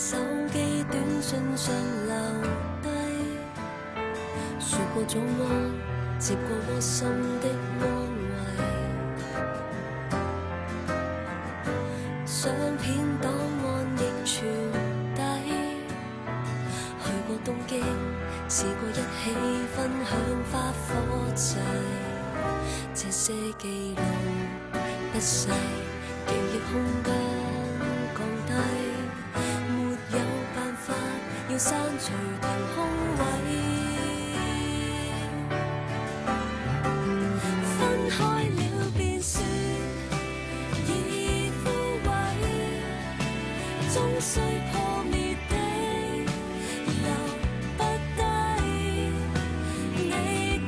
手機短信上留低，說過早安，接過窩心的安慰，相片檔案亦傳遞，去過東京，試過一起分享花火祭，這些記錄不細，記憶空間降低，沒有辦法要刪除停空位，分開了便算已枯萎，終須破滅的留不低，你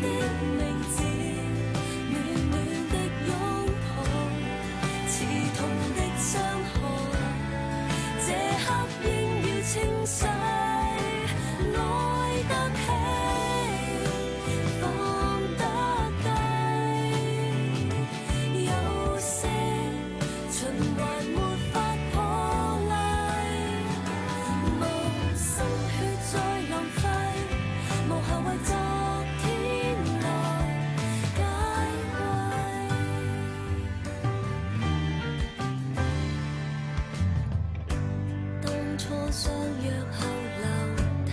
的名字暖暖的擁抱，刺痛的傷害，這刻應要清洗，愛得起，放得低，有些循環沒法破例，無心血再浪費，無效為昨天來解圍。當初相約後樓梯，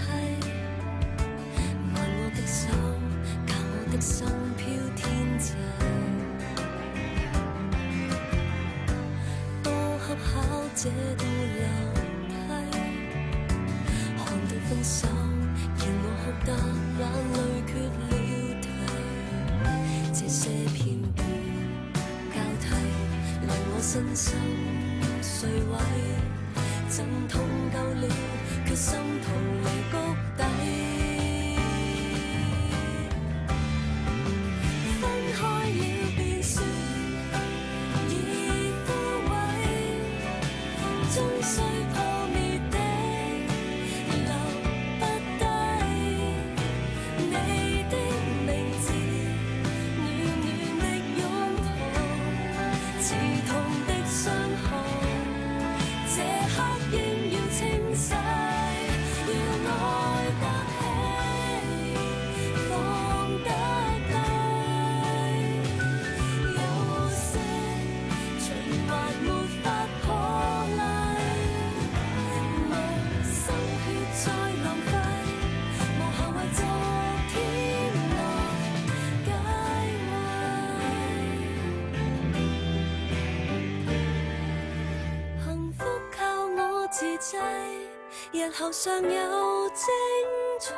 挽我的手，教我的心飄天際，多恰巧這道樓梯，看到分手，見我哭得眼淚決了堤，這些片段交替，令我身心碎毀，陣痛夠了，決心逃離谷底，分開了便算已枯萎，終須破滅的留不低，你的名字暖暖的擁抱，刺痛的傷害，這刻應要清洗，要愛得起，放得低，有些循環沒法破例，無心血再浪費，無效為昨天來解圍，幸福靠我自制，日後尚有精彩。